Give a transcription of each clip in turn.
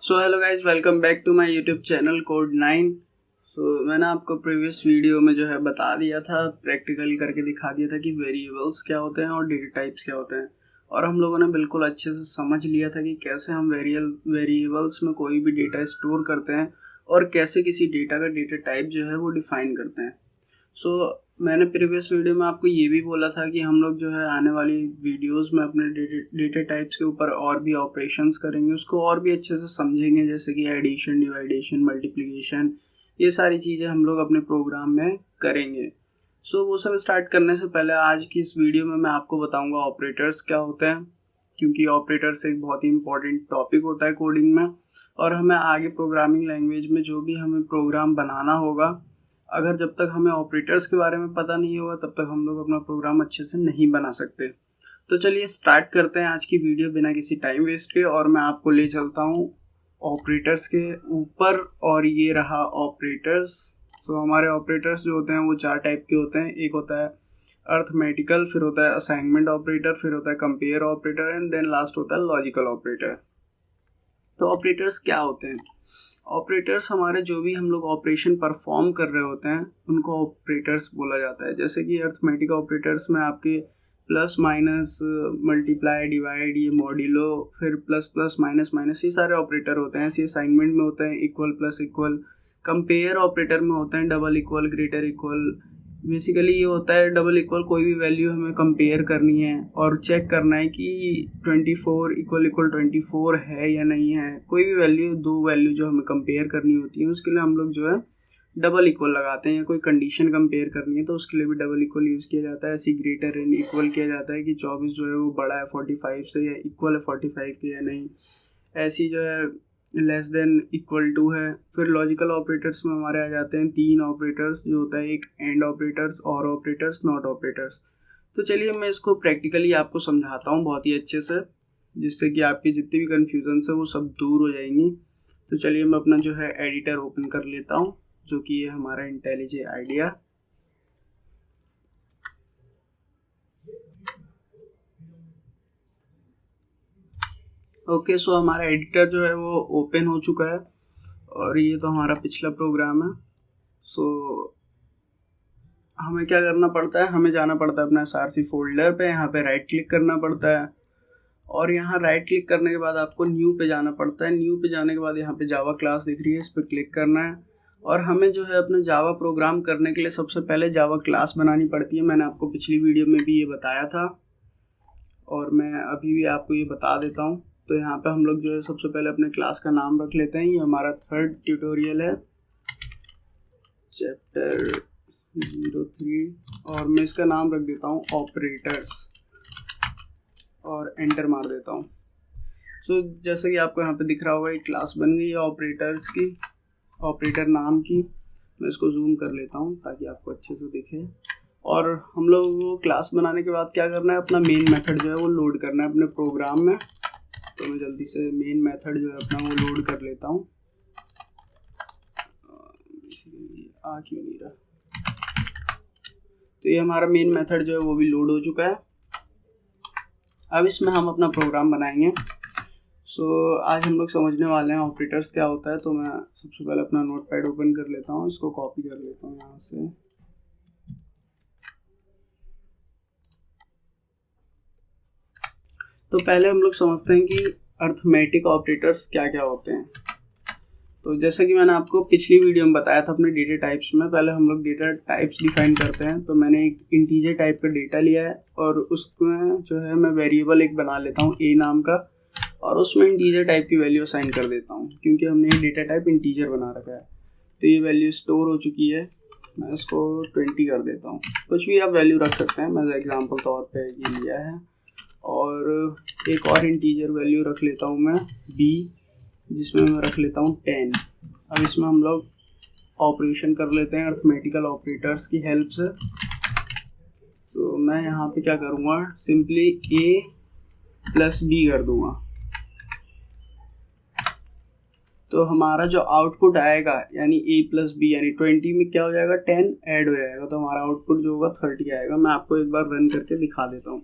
So hello guys, welcome back to my YouTube channel code 9। मैंने आपको previous video में जो है बता दिया था, प्रैक्टिकली करके दिखा दिया था कि वेरिएबल्स क्या होते हैं और डेटा टाइप्स क्या होते हैं। और हम लोगों ने बिल्कुल अच्छे से समझ लिया था कि कैसे हम वेरिएबल्स में कोई भी डेटा स्टोर करते हैं और कैसे किसी डेटा का डेटा टाइप जो है वो डिफाइन करते हैं। मैंने प्रीवियस वीडियो में आपको ये भी बोला था कि हम लोग जो है आने वाली वीडियोस में अपने डेटा टाइप्स के ऊपर और भी ऑपरेशंस करेंगे, उसको और भी अच्छे से समझेंगे, जैसे कि एडिशन, डिवाइडेशन, मल्टीप्लिकेशन, ये सारी चीज़ें हम लोग अपने प्रोग्राम में करेंगे। वो सब स्टार्ट करने से पहले आज की इस वीडियो में मैं आपको बताऊँगा ऑपरेटर्स क्या होते हैं, क्योंकि ऑपरेटर्स एक बहुत ही इंपॉर्टेंट टॉपिक होता है कोडिंग में। और हमें आगे प्रोग्रामिंग लैंग्वेज में जो भी हमें प्रोग्राम बनाना होगा, अगर जब तक हमें ऑपरेटर्स के बारे में पता नहीं होगा तब तक हम लोग अपना प्रोग्राम अच्छे से नहीं बना सकते। तो चलिए स्टार्ट करते हैं आज की वीडियो बिना किसी टाइम वेस्ट के, और मैं आपको ले चलता हूँ ऑपरेटर्स के ऊपर। और ये रहा ऑपरेटर्स। हमारे ऑपरेटर्स जो होते हैं वो 4 टाइप के होते हैं। एक होता है अर्थमेटिकल, फिर होता है असाइनमेंट ऑपरेटर, फिर होता है compare operator, and then last होता है लॉजिकल ऑपरेटर। तो ऑपरेटर्स क्या होते हैं? ऑपरेटर्स हमारे जो भी हम लोग ऑपरेशन परफॉर्म कर रहे होते हैं उनको ऑपरेटर्स बोला जाता है। जैसे कि अर्थमेटिक ऑपरेटर्स में आपके प्लस माइनस, मल्टीप्लाई, डिवाइड, ये मॉड्यूलो, फिर प्लस प्लस, माइनस माइनस, ये सारे ऑपरेटर होते हैं। ऐसे असाइनमेंट में होते हैं equal, plus, equal. Compare operator में होते हैं double equal, greater equal. Basically ये होता है डबल इक्वल, कोई भी वैल्यू हमें कंपेयर करनी है और चेक करना है कि 24 इक्वल इक्वल 24 है या नहीं है। कोई भी वैल्यू, दो वैल्यू जो हमें कंपेयर करनी होती है उसके लिए हम लोग जो है डबल इक्वल लगाते हैं। या कोई कंडीशन कंपेयर करनी है तो उसके लिए भी डबल इक्वल यूज़ किया जाता है। ऐसी ग्रेटर एंड इक्वल किया जाता है कि 24 जो है वो बड़ा है 45 से, या इक्वल है 45 के या नहीं। ऐसी जो है लेस देन इक्वल टू है। फिर लॉजिकल ऑपरेटर्स में हमारे आ जाते हैं 3 ऑपरेटर्स, जो होता है एक एंड ऑपरेटर्स, और ऑपरेटर्स, नॉट ऑपरेटर्स। तो चलिए मैं इसको प्रैक्टिकली आपको समझाता हूँ बहुत ही अच्छे से, जिससे कि आपकी जितनी भी कन्फ्यूजन है वो सब दूर हो जाएंगी। तो चलिए मैं अपना जो है एडिटर ओपन कर लेता हूँ, जो कि ये हमारा इंटेलिजे आइडिया। ओके, हमारा एडिटर जो है वो ओपन हो चुका है, और ये तो हमारा पिछला प्रोग्राम है। हमें क्या करना पड़ता है, हमें जाना पड़ता है अपना src फोल्डर पे, यहाँ पे राइट क्लिक करना पड़ता है, और यहाँ राइट क्लिक करने के बाद आपको न्यू पे जाना पड़ता है। न्यू पे जाने के बाद यहाँ पे जावा क्लास दिख रही है, इस पर क्लिक करना है। और हमें जो है अपना जावा प्रोग्राम करने के लिए सबसे पहले जावा क्लास बनानी पड़ती है। मैंने आपको पिछली वीडियो में भी ये बताया था, और मैं अभी भी आपको ये बता देता हूँ। तो यहाँ पे हम लोग जो है सबसे पहले अपने क्लास का नाम रख लेते हैं। ये हमारा 3rd ट्यूटोरियल है, चैप्टर 03, और मैं इसका नाम रख देता हूँ ऑपरेटर्स, और एंटर मार देता हूँ। जैसे कि आपको यहाँ पे दिख रहा होगा एक क्लास बन गई है ऑपरेटर्स की, ऑपरेटर नाम की। मैं इसको जूम कर लेता हूँ ताकि आपको अच्छे से दिखे। और हम लोग वो क्लास बनाने के बाद क्या करना है, अपना मेन मेथड जो है वो लोड करना है अपने प्रोग्राम में। तो मैं जल्दी से मेन मेथड जो है अपना वो लोड कर लेता हूँ। आ क्यों नहीं रहा? तो ये हमारा मेन मेथड जो है वो भी लोड हो चुका है। अब इसमें हम अपना प्रोग्राम बनाएंगे। आज हम लोग समझने वाले हैं ऑपरेटर्स क्या होता है। तो मैं सबसे पहले अपना नोटपैड ओपन कर लेता हूँ, इसको कॉपी कर लेता हूँ यहाँ से। तो पहले हम लोग समझते हैं कि अर्थमेटिक ऑपरेटर्स क्या क्या होते हैं। तो जैसा कि मैंने आपको पिछली वीडियो में बताया था अपने डेटा टाइप्स में, पहले हम लोग डेटा टाइप्स डिफाइन करते हैं। तो मैंने एक इंटीजर टाइप का डेटा लिया है, और उसमें जो है मैं वेरिएबल एक बना लेता हूँ ए नाम का, और उसमें इंटीजर टाइप की वैल्यू असाइन कर देता हूँ, क्योंकि हमने ये डेटा टाइप इंटीजर बना रखा है। तो ये वैल्यू स्टोर हो चुकी है, मैं इसको 20 कर देता हूँ। कुछ भी आप वैल्यू रख सकते हैं, मैं एग्जाम्पल तौर पर ये लिया है। और एक और इंटीजर वैल्यू रख लेता हूँ मैं बी, जिसमें मैं रख लेता हूँ 10। अब इसमें हम लोग ऑपरेशन कर लेते हैं अर्थमेटिकल ऑपरेटर्स की हेल्प से। तो मैं यहाँ पे क्या करूँगा, सिंपली a प्लस b कर दूँगा। तो हमारा जो आउटपुट आएगा, यानी a प्लस बी, यानी 20 में क्या हो जाएगा, 10 ऐड हो जाएगा। तो हमारा आउटपुट जो होगा 30 आएगा। मैं आपको एक बार रन करके दिखा देता हूँ।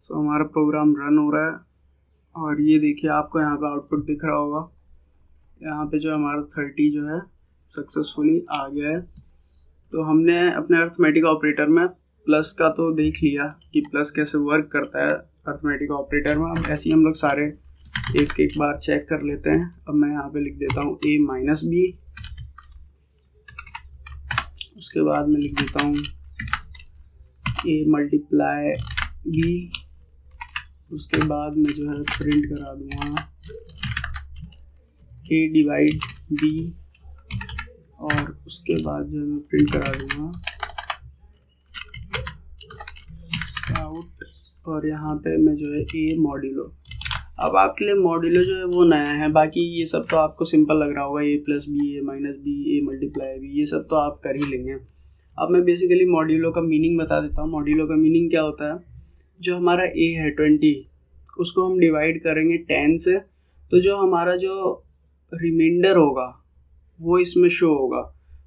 सो हमारा प्रोग्राम रन हो रहा है और ये देखिए आपको यहाँ पे आउटपुट दिख रहा होगा। यहाँ पे जो हमारा 30 जो है सक्सेसफुली आ गया है। तो हमने अपने अर्थमेटिक ऑपरेटर में प्लस का तो देख लिया कि प्लस कैसे वर्क करता है अर्थमेटिक ऑपरेटर में। अब ऐसे ही हम लोग सारे एक एक बार चेक कर लेते हैं। अब मैं यहाँ पे लिख देता हूँ a माइनस बी, उसके बाद मैं लिख देता हूँ a मल्टीप्लाई b, उसके बाद मैं जो है प्रिंट करा दूंगा a डिवाइड b, और उसके बाद जो है मैं प्रिंट करा दूंगा आउट, और यहाँ पे मैं जो है a मॉड्यूलो। अब आपके लिए मॉड्यूलो जो है वो नया है, बाकी ये सब तो आपको सिंपल लग रहा होगा, a plus B, a minus B, a multiply B, ये सब तो आप कर ही लेंगे। अब मैं बेसिकली मॉड्यूलो का मीनिंग बता देता हूँ। मॉड्यूलो का मीनिंग क्या होता है, जो हमारा a है 20, उसको हम डिवाइड करेंगे 10 से, तो जो हमारा जो रिमाइंडर होगा वो इसमें शो होगा।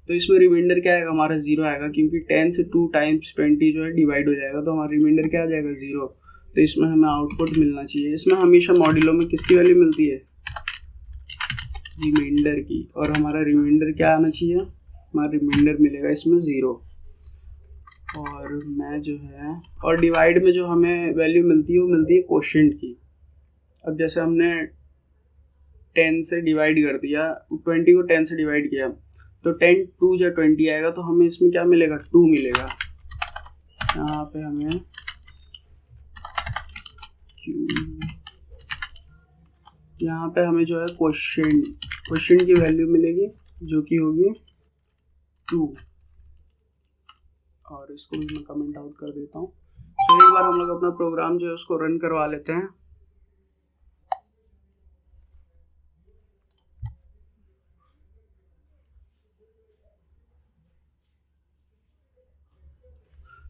तो इसमें रिमाइंडर क्या आएगा, हमारा 0 आएगा, क्योंकि 10 से 2 टाइम्स 20 जो है डिवाइड हो जाएगा, तो हमारा रिमाइंडर क्या आ जाएगा 0। तो इसमें हमें आउटपुट मिलना चाहिए। इसमें हमेशा मॉड्यूलो में किसकी वैल्यू मिलती है, रिमाइंडर की, और हमारा रिमाइंडर क्या आना चाहिए, हमारा रिमाइंडर मिलेगा इसमें 0। और मैं जो है, और डिवाइड में जो हमें वैल्यू मिलती है वो मिलती है कोशेंट की। अब जैसे हमने 10 से डिवाइड कर दिया, 20 को 10 से डिवाइड किया, तो 10 2 या 20 आएगा, तो हमें इसमें क्या मिलेगा, 2 मिलेगा। यहाँ पे हमें यहाँ पे हमें जो है क्वेश्चन की वैल्यू मिलेगी जो कि होगी 2, और इसको भी मैं कमेंट आउट कर देता हूँ। तो एक बार हम लोग अपना प्रोग्राम जो है उसको रन करवा लेते हैं।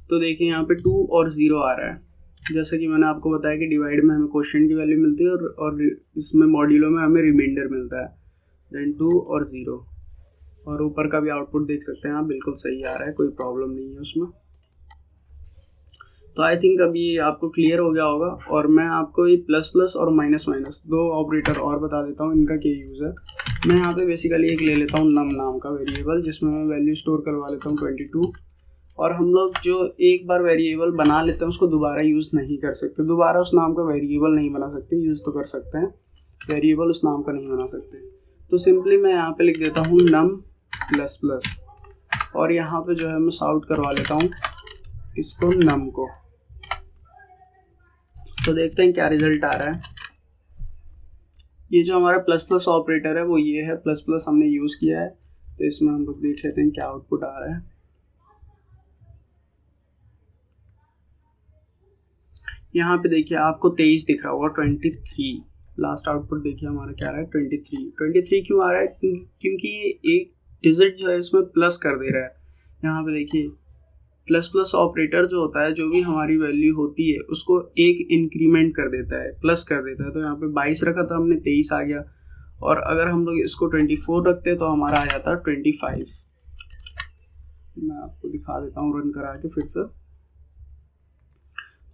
तो देखिए यहाँ पे 2 और 0 आ रहा है। जैसे कि मैंने आपको बताया कि डिवाइड में हमें क्वेश्चन की वैल्यू मिलती है और इसमें मॉड्यूलो में हमें रिमाइंडर मिलता है, देन 2 और 0। और ऊपर का भी आउटपुट देख सकते हैं आप, बिल्कुल सही आ रहा है, कोई प्रॉब्लम नहीं है उसमें। तो आई थिंक अभी आपको क्लियर हो गया होगा। और मैं आपको ये प्लस प्लस और माइनस माइनस 2 ऑपरेटर और बता देता हूँ, इनका क्या यूज़ है। मैं यहाँ पे बेसिकली एक ले लेता हूँ नम नाम का वेरिएबल, जिसमें मैं वैल्यू स्टोर करवा लेता हूँ 22। और हम लोग जो एक बार वेरिएबल बना लेते हैं उसको दोबारा यूज़ नहीं कर सकते, दोबारा उस नाम का वेरिएबल नहीं बना सकते। यूज़ तो कर सकते हैं, वेरिएबल उस नाम का नहीं बना सकते। तो सिंपली मैं यहाँ पे लिख देता हूँ नम प्लस प्लस, और यहाँ पे जो है मैं सॉर्ट करवा लेता हूँ इसको नम को। तो देखते हैं क्या रिजल्ट आ रहा है। ये जो हमारा प्लस प्लस ऑपरेटर है वो ये है, प्लस प्लस हमने यूज़ किया है। तो इसमें हम लोग देख लेते हैं क्या आउटपुट आ रहा है। यहाँ पे देखिए आपको 23 दिख रहा होगा, 23 लास्ट आउटपुट देखिए हमारा क्या आ रहा है, 23 क्यों आ रहा है, क्योंकि ये एक डिजिट जो है इसमें प्लस कर दे रहा है। यहाँ पे देखिए प्लस प्लस ऑपरेटर जो होता है, जो भी हमारी वैल्यू होती है उसको एक इंक्रीमेंट कर देता है, प्लस कर देता है। तो यहाँ पे 22 रखा था हमने, 23 आ गया। और अगर हम लोग इसको 24 रखते तो हमारा आ जाता 25। मैं आपको दिखा देता हूँ रन करा के फिर से।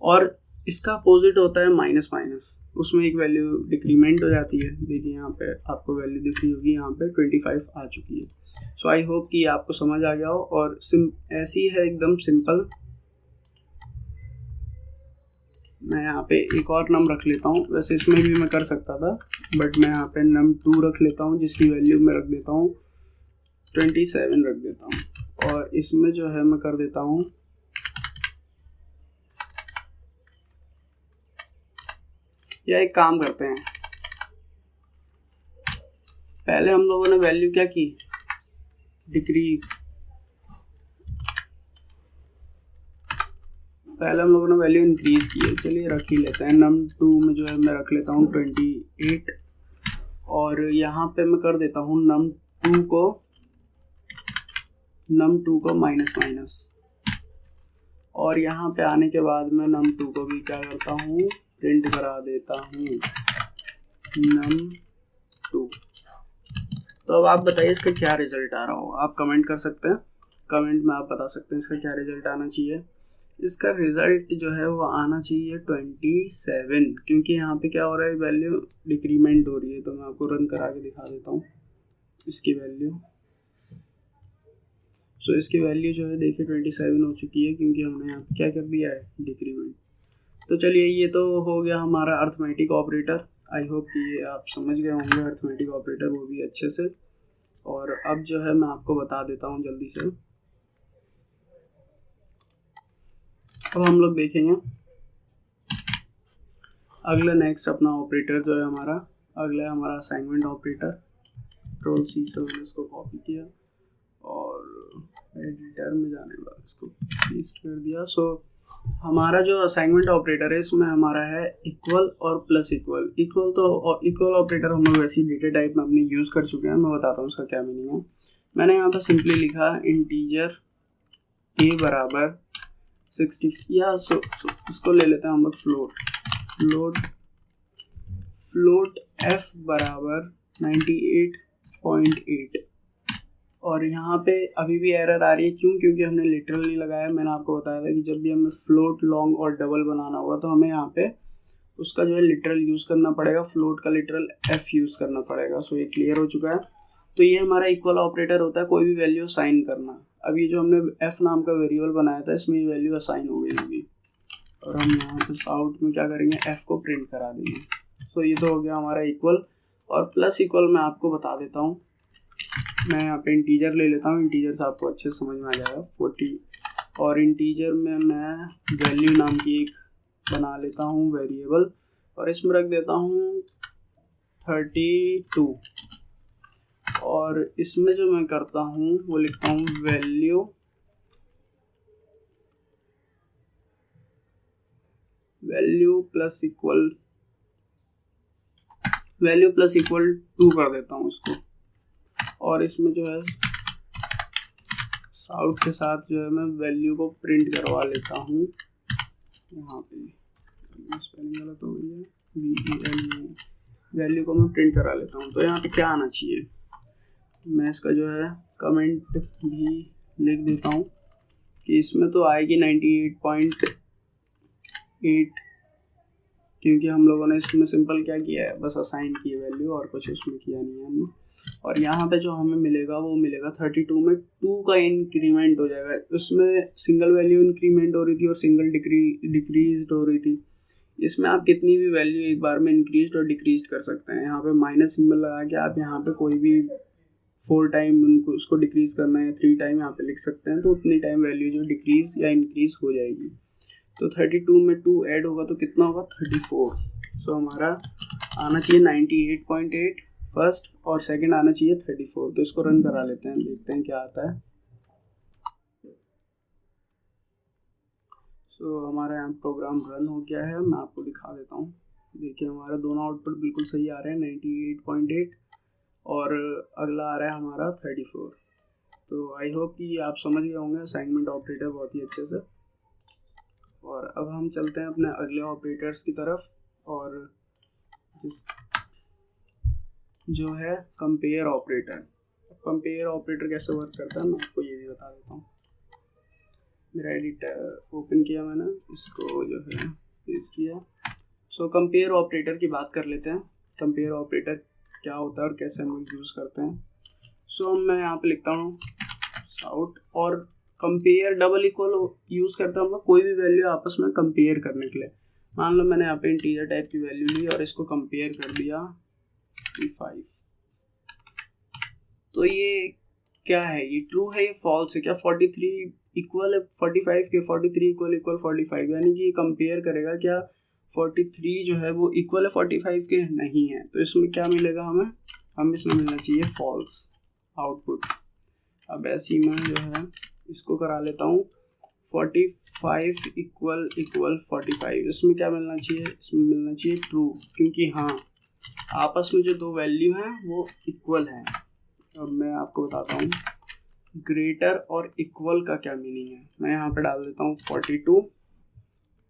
और इसका अपोजिट होता है माइनस माइनस, उसमें एक वैल्यू डिक्रीमेंट हो जाती है। देखिए यहाँ पे आपको वैल्यू दिख रही होगी, यहाँ पे 25 आ चुकी है। सो आई होप कि आपको समझ आ गया हो। और ऐसी है एकदम सिंपल। मैं यहाँ पे एक और नम रख लेता हूँ, वैसे इसमें भी मैं कर सकता था, बट मैं यहाँ पे नम 2 रख लेता हूँ, जिसकी वैल्यू मैं रख देता हूँ 27 रख देता हूँ। और इसमें जो है मैं कर देता हूँ, या एक काम करते हैं, पहले हम लोगों ने वैल्यू क्या की, डिक्रीज। पहले हम लोगों ने वैल्यू इंक्रीज की है, चलिए रख ही लेते हैं। नम 2 में जो है मैं रख लेता हूँ 28, और यहाँ पे मैं कर देता हूँ नम 2 को माइनस माइनस। और यहाँ पे आने के बाद मैं नम 2 को भी क्या करता हूँ, प्रिंट करा देता हूँ num 2। तो अब आप बताइए इसका क्या रिजल्ट आ रहा हो, आप कमेंट कर सकते हैं, कमेंट में आप बता सकते हैं इसका क्या रिजल्ट आना चाहिए। इसका रिजल्ट जो है वो आना चाहिए 27, क्योंकि यहाँ पे क्या हो रहा है, वैल्यू डिक्रीमेंट हो रही है। तो मैं आपको रन करा के दिखा देता हूँ इसकी वैल्यू। सो इसकी वैल्यू जो है देखिए 27 हो चुकी है, क्योंकि हमने यहाँ पे क्या कर दिया है, डिक्रीमेंट। तो चलिए, ये तो हो गया हमारा अर्थमेटिक ऑपरेटर। आई होप कि ये आप समझ गए होंगे अर्थमेटिक ऑपरेटर, वो भी अच्छे से। और अब जो है मैं आपको बता देता हूँ जल्दी से। अब हम लोग देखेंगे अगला नेक्स्ट अपना ऑपरेटर जो है हमारा, अगला हमारा असाइनमेंट ऑपरेटर। कंट्रोल सी से मैंने इसको कॉपी किया और एडिटर में जाने के बाद इसको पेस्ट कर दिया। सो हमारा जो असाइनमेंट ऑपरेटर है, इसमें हमारा है इक्वल और प्लस इक्वल। इक्वल तो इक्वल ऑपरेटर हम लोग वैसे ही डेटा टाइप में अपने यूज़ कर चुके हैं। मैं बताता हूँ उसका क्या मीनिंग है। मैंने यहाँ पर सिंपली लिखा इंटीजर a बराबर 60 या इसको ले लेते हैं हम लोग फ्लोट f बराबर 98.8। और यहाँ पे अभी भी एरर आ रही है, क्यों? क्योंकि हमने लिटरल नहीं लगाया। मैंने आपको बताया था कि जब भी हमें फ्लोट, लॉन्ग और डबल बनाना होगा तो हमें यहाँ पे उसका जो है लिटरल यूज़ करना पड़ेगा, फ्लोट का लिटरल f यूज़ करना पड़ेगा। सो ये क्लियर हो चुका है। तो ये हमारा इक्वल ऑपरेटर होता है, कोई भी वैल्यू असाइन करना। अब ये जो हमने f नाम का वेरिएबल बनाया था, इसमें ये वैल्यू असाइन हो गई होगी और हम यहाँ पे आउट में क्या करेंगे, f को प्रिंट करा देंगे। तो ये तो हो गया हमारा इक्वल। और प्लस इक्वल मैं आपको बता देता हूँ। मैं यहाँ पे इंटीजर ले लेता हूँ, इंटीजर से आपको अच्छे समझ में आ जाएगा 40। और इंटीजर में मैं वैल्यू नाम की एक बना लेता हूँ वेरिएबल, और इसमें रख देता हूँ 32। और इसमें जो मैं करता हूँ वो लिखता हूँ वैल्यू प्लस इक्वल 2 कर देता हूँ इसको। और इसमें जो है आउट के साथ जो है मैं वैल्यू को प्रिंट करवा लेता हूँ। यहाँ पे स्पेलिंग गलत हो गई है, VAL वैल्यू को मैं प्रिंट करा लेता हूँ। तो यहाँ पे क्या आना चाहिए, मैं इसका जो है कमेंट भी लिख देता हूँ कि इसमें तो आएगी 98.8, क्योंकि हम लोगों ने इसमें सिंपल क्या किया है, बस असाइन की वैल्यू, और कुछ उसमें किया नहीं है हमने। और यहाँ पे जो हमें मिलेगा वो मिलेगा 32 में 2 का इंक्रीमेंट हो जाएगा। उसमें सिंगल वैल्यू इंक्रीमेंट हो रही थी और सिंगल डिक्रीज हो रही थी। इसमें आप कितनी भी वैल्यू एक बार में इंक्रीज और डिक्रीज कर सकते हैं। यहाँ पे माइनस सिंबल लगा के आप यहाँ पे कोई भी 4 टाइम उनको उसको डिक्रीज करना है, 3 टाइम यहाँ पे लिख सकते हैं। तो उतनी टाइम वैल्यू जो डिक्रीज या इंक्रीज हो जाएगी। तो 32 में 2 ऐड होगा तो कितना होगा, 34। सो हमारा आना चाहिए 98.8 फर्स्ट, और सेकंड आना चाहिए 34। तो इसको रन करा लेते हैं, देखते हैं क्या आता है। सो हमारा यहाँ प्रोग्राम रन हो गया है, मैं आपको दिखा देता हूँ। देखिए हमारा दोनों आउटपुट बिल्कुल सही आ रहे हैं, 98.8 और अगला आ रहा है हमारा 34। तो आई होप कि आप समझ गए होंगे असाइनमेंट ऑपरेटर बहुत ही अच्छे से। और अब हम चलते हैं अपने अगले ऑपरेटर्स की तरफ, और जो है कंपेयर ऑपरेटर। कंपेयर ऑपरेटर कैसे वर्क करता है मैं आपको ये भी बता देता हूँ। मेरा एडिटर ओपन किया मैंने, इसको जो है पेस्ट किया। सो कंपेयर ऑपरेटर की बात कर लेते हैं। कंपेयर ऑपरेटर क्या होता है और कैसे हम लोग यूज़ करते हैं। सो मैं यहाँ पे लिखता हूँ साउट, और कंपेयर डबल इक्वल यूज़ करता हूँ कोई भी वैल्यू आपस में कंपेयर करने के लिए। मान लो मैंने यहाँ पे इंटीजर टाइप की वैल्यू ली और इसको कंपेयर कर दिया 5। तो ये क्या है, ये ट्रू है, ये फॉल्स है? क्या 43 इक्वल है 45 के? 43 इक्वल 45, यानी कि ये कंपेयर करेगा क्या 43 जो है वो इक्वल है 45 के? नहीं है। तो इसमें क्या मिलेगा हमें इसमें मिलना चाहिए फॉल्स आउटपुट। अब ऐसे ही मैं जो है इसको करा लेता हूँ 45 इक्वल 45। इसमें क्या मिलना चाहिए, इसमें मिलना चाहिए ट्रू, क्योंकि हाँ आपस में जो दो वैल्यू हैं वो इक्वल हैं। अब मैं आपको बताता हूँ ग्रेटर और इक्वल का क्या मीनिंग है। मैं यहाँ पे डाल देता हूँ 42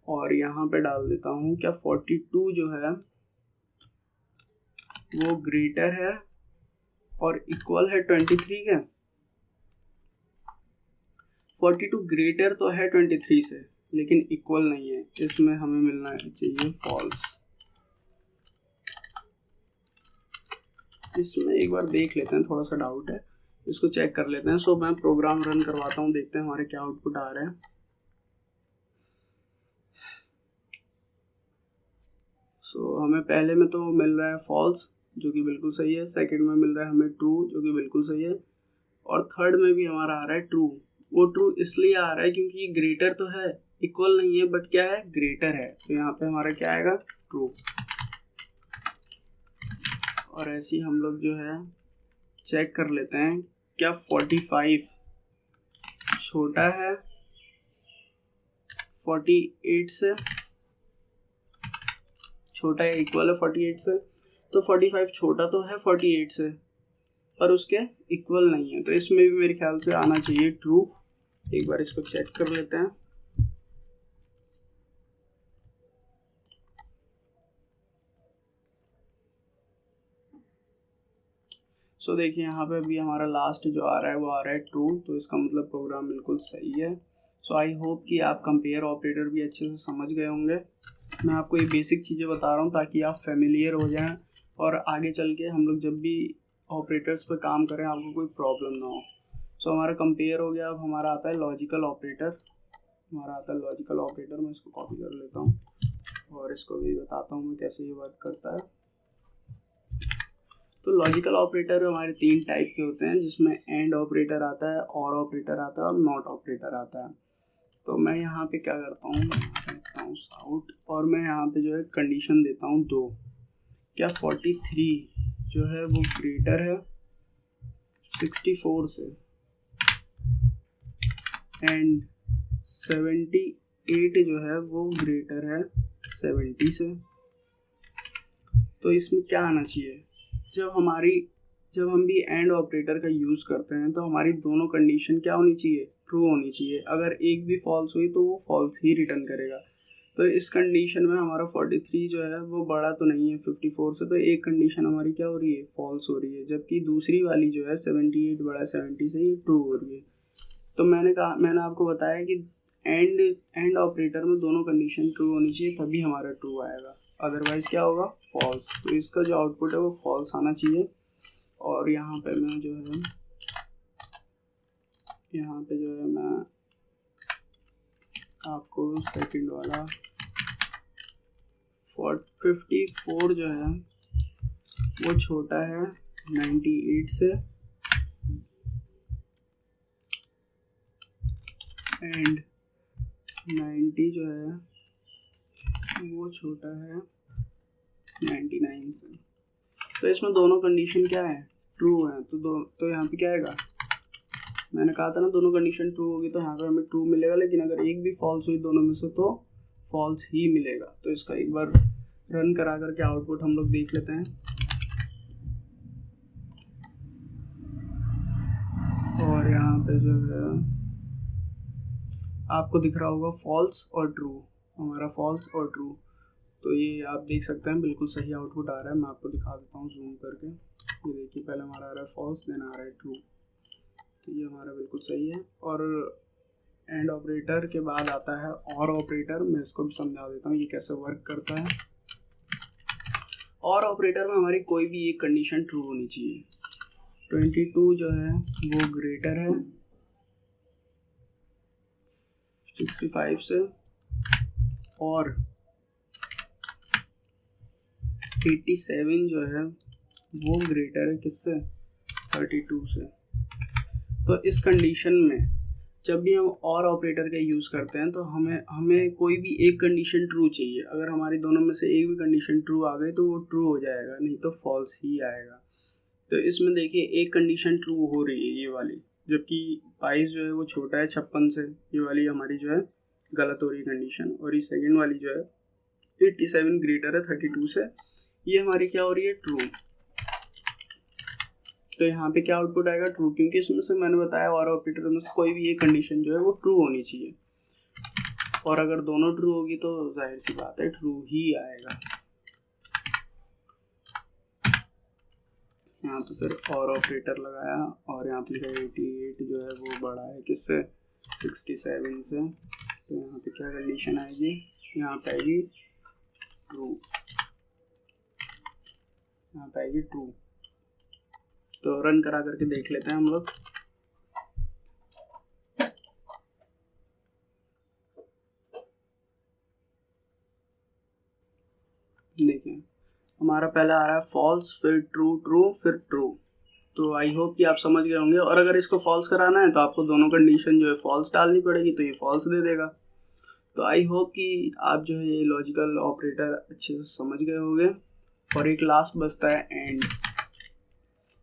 और यहाँ पे डाल देता हूँ क्या 42 जो है वो ग्रेटर है और इक्वल है 23 के। 42 ग्रेटर तो है 23 से, लेकिन इक्वल नहीं है, इसमें हमें मिलना चाहिए फॉल्स। इसमें एक बार देख लेते हैं, थोड़ा सा डाउट है, इसको चेक कर लेते हैं। सो मैं प्रोग्राम रन करवाता हूँ, देखते हैं हमारे क्या आउटपुट आ रहे हैं। सो हमें पहले में तो मिल रहा है फॉल्स, जो कि बिल्कुल सही है। सेकंड में मिल रहा है हमें ट्रू, जो कि बिल्कुल सही है। और थर्ड में भी हमारा आ रहा है ट्रू। वो ट्रू इसलिए आ रहा है क्योंकि ग्रेटर तो है, इक्वल नहीं है, बट क्या है, ग्रेटर है। तो यहाँ पे हमारा क्या आएगा, ट्रू। और ऐसे ही हम लोग जो है चेक कर लेते हैं, क्या 45 छोटा है 48 से, छोटा है, इक्वल है 48 से। तो 45 छोटा तो है 48 से, पर उसके इक्वल नहीं है। तो इसमें भी मेरे ख्याल से आना चाहिए ट्रू। एक बार इसको चेक कर लेते हैं। सो देखिए यहाँ पे भी हमारा लास्ट जो आ रहा है वो आ रहा है ट्रू। तो इसका मतलब प्रोग्राम बिल्कुल सही है। सो आई होप कि आप कंपेयर ऑपरेटर भी अच्छे से समझ गए होंगे। मैं आपको ये बेसिक चीज़ें बता रहा हूँ ताकि आप फेमिलियर हो जाएं और आगे चल के हम लोग जब भी ऑपरेटर्स पे काम करें आपको कोई प्रॉब्लम ना हो। सो हमारा कंपेयर हो गया। अब हमारा आता है लॉजिकल ऑपरेटर। मैं इसको कॉपी कर लेता हूँ और इसको भी बताता हूँ मैं कैसे ये वर्क करता है। तो लॉजिकल ऑपरेटर हमारे 3 टाइप के होते हैं, जिसमें एंड ऑपरेटर आता है, और ऑपरेटर आता है और नॉट ऑपरेटर आता है। तो मैं यहाँ पे क्या करता हूँ, देखता हूँ आउट, और मैं यहाँ पे जो है कंडीशन देता हूँ 2। क्या 43 जो है वो ग्रेटर है 64 से, एंड 78 जो है वो ग्रेटर है 70 से। तो इसमें क्या आना चाहिए, जब हम भी एंड ऑपरेटर का यूज़ करते हैं तो हमारी दोनों कंडीशन क्या होनी चाहिए, ट्रू होनी चाहिए। अगर एक भी फॉल्स हुई तो वो फॉल्स ही रिटर्न करेगा। तो इस कंडीशन में हमारा 43 जो है वो बड़ा तो नहीं है 54 से, तो एक कंडीशन हमारी क्या हो रही है, फॉल्स हो रही है। जबकि दूसरी वाली जो है 78 बड़ा 70 से, ये ट्रू हो रही है। तो मैंने आपको बताया कि एंड ऑपरेटर में दोनों कंडीशन ट्रू होनी चाहिए, तभी हमारा ट्रू आएगा, अदरवाइज क्या होगा, फॉल्स। तो इसका जो आउटपुट है वो फॉल्स आना चाहिए। और यहाँ पे जो है मैं आपको सेकंड वाला 54 जो है वो छोटा है 98 से, एंड 90 जो है वो छोटा है 99 से। तो इसमें दोनों कंडीशन क्या है, ट्रू है। तो यहाँ पे क्या आएगा, मैंने कहा था ना दोनों कंडीशन ट्रू होगी तो यहाँ पे हमें ट्रू मिलेगा, लेकिन अगर एक भी फॉल्स हुई दोनों में से तो फॉल्स ही मिलेगा। तो इसका एक बार रन करा करके आउटपुट हम लोग देख लेते हैं। और यहाँ पे जो है आपको दिख रहा होगा फॉल्स और ट्रू, हमारा फॉल्स और ट्रू। तो ये आप देख सकते हैं बिल्कुल सही आउटपुट आ रहा है। मैं आपको दिखा देता हूँ जूम करके। ये देखिए पहले हमारा आ रहा है फॉल्स, देन आ रहा है ट्रू। तो ये हमारा बिल्कुल सही है। और एंड ऑपरेटर के बाद आता है और ऑपरेटर। मैं इसको भी समझा देता हूँ ये कैसे वर्क करता है। और ऑपरेटर में हमारी कोई भी एक कंडीशन ट्रू होनी चाहिए। 22 जो है वो ग्रेटर है 65 से, और 87 जो है वो ग्रेटर है किससे, 32 से। तो इस कंडीशन में जब भी हम और ऑपरेटर का यूज़ करते हैं तो हमें कोई भी एक कंडीशन ट्रू चाहिए। अगर हमारी दोनों में से एक भी कंडीशन ट्रू आ गई तो वो ट्रू हो जाएगा, नहीं तो फॉल्स ही आएगा। तो इसमें देखिए एक कंडीशन ट्रू हो रही है ये वाली, जबकि 22 जो है वो छोटा है 56 से, ये वाली हमारी जो है गलत हो रही है कंडीशन। और ये सेकेंड वाली जो है 87 ग्रेटर है 32 से, ये हमारी क्या हो रही है, ट्रू। तो यहाँ पे क्या आउटपुट आएगा, ट्रू, क्योंकि इसमें से मैंने बताया और ऑपरेटर में से कोई भी एक कंडीशन जो है वो ट्रू होनी चाहिए। और अगर दोनों ट्रू होगी तो जाहिर सी बात है ट्रू ही आएगा। यहाँ पे फिर और ऑपरेटर लगाया और यहाँ पे 88 जो है वो बड़ा है किससे, 67 से, तो यहाँ पे क्या कंडीशन आएगी, यहाँ पे आएगी ट्रू, यहाँ पे आएगी ट्रू। तो रन करा करके देख लेते हैं हम लोग। देखिए हमारा पहले आ रहा है फॉल्स, फिर ट्रू ट्रू फिर ट्रू। तो आई होप कि आप समझ गए होंगे। और अगर इसको फॉल्स कराना है तो आपको दोनों कंडीशन जो है फॉल्स डालनी पड़ेगी, तो ये फॉल्स दे देगा। तो आई होप कि आप जो है ये लॉजिकल ऑपरेटर अच्छे से समझ गए होंगे। और एक लास्ट बचता है एंड,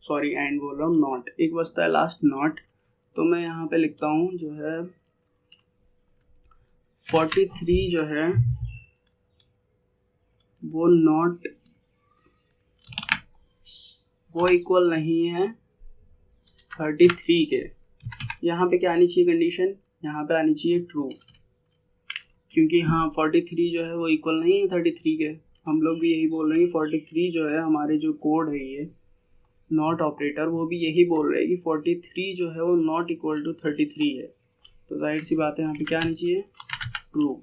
सॉरी एंड बोल रहा हूँ, नॉट। एक बचता है लास्ट नॉट। तो मैं यहाँ पे लिखता हूँ जो है 43 जो है वो नॉट, वो इक्वल नहीं है 33 के। यहाँ पे क्या आनी चाहिए कंडीशन, यहाँ पे आनी चाहिए ट्रू, क्योंकि हाँ 43 जो है वो इक्वल नहीं है 33 के। हम लोग भी यही बोल रहे हैं कि 43 जो है हमारे जो कोड है ये नॉट ऑपरेटर, वो भी यही बोल रहे हैं कि 43 जो है वो नॉट इक्वल टू 33 है। तो जाहिर सी बात है यहाँ पे क्या आनी चाहिए, ट्रू।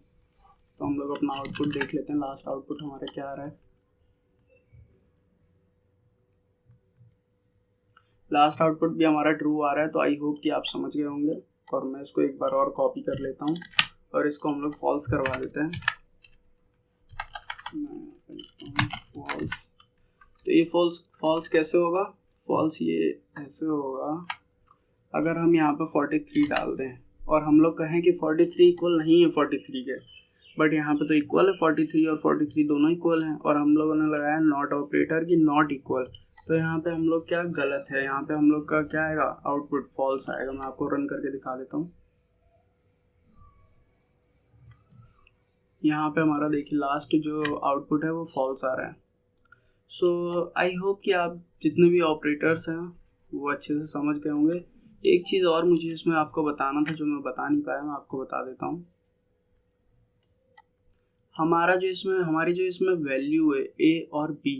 तो हम लोग अपना आउटपुट देख लेते हैं, लास्ट आउटपुट हमारा क्या आ रहा है। लास्ट आउटपुट भी हमारा ट्रू आ रहा है। तो आई होप कि आप समझ गए होंगे। और मैं इसको एक बार और कॉपी कर लेता हूँ और इसको हम लोग फॉल्स करवा देते हैं। फॉल्स, तो ये फॉल्स कैसे होगा, फॉल्स ये ऐसे होगा अगर हम यहाँ पे 43 डाल दें और हम लोग कहें कि 43 इक्वल नहीं है 43 के, बट यहाँ पे तो इक्वल है, 43 और 43 दोनों इक्वल हैं। और हम लोगों ने लगाया नॉट ऑपरेटर की नॉट इक्वल। तो यहाँ पे हम लोग क्या गलत है, यहाँ पे हम लोग का क्या आएगा, आउटपुट फॉल्स आएगा। मैं आपको रन करके दिखा देता हूँ। यहाँ पे हमारा देखिए लास्ट जो आउटपुट है वो फॉल्स आ रहा है। सो आई होप कि आप जितने भी ऑपरेटर्स हैं वो अच्छे से समझ गए होंगे। एक चीज़ और मुझे इसमें आपको बताना था जो मैं बता नहीं पाया, मैं आपको बता देता हूँ। हमारी जो इसमें वैल्यू है ए और बी,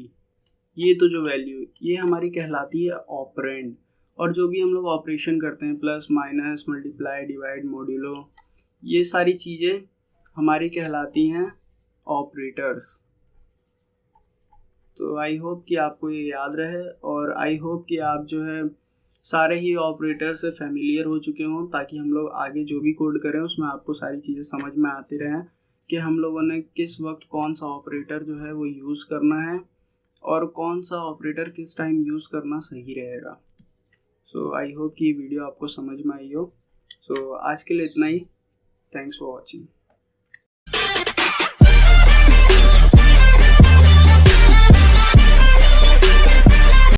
ये तो जो वैल्यू है ये हमारी कहलाती है ऑपरेंड। और जो भी हम लोग ऑपरेशन करते हैं plus minus multiply divide modulo, ये सारी चीज़ें हमारी कहलाती हैं ऑपरेटर्स। तो आई होप कि आपको ये याद रहे और आई होप कि आप जो है सारे ही ऑपरेटर से फेमिलियर हो चुके हों, ताकि हम लोग आगे जो भी कोड करें उसमें आपको सारी चीज़ें समझ में आती रहें कि हम लोगों ने किस वक्त कौन सा ऑपरेटर जो है वो यूज़ करना है और कौन सा ऑपरेटर किस टाइम यूज़ करना सही रहेगा। सो आई होप कि ये वीडियो आपको समझ में आई हो। सो आज के लिए इतना ही। Thanks for watching.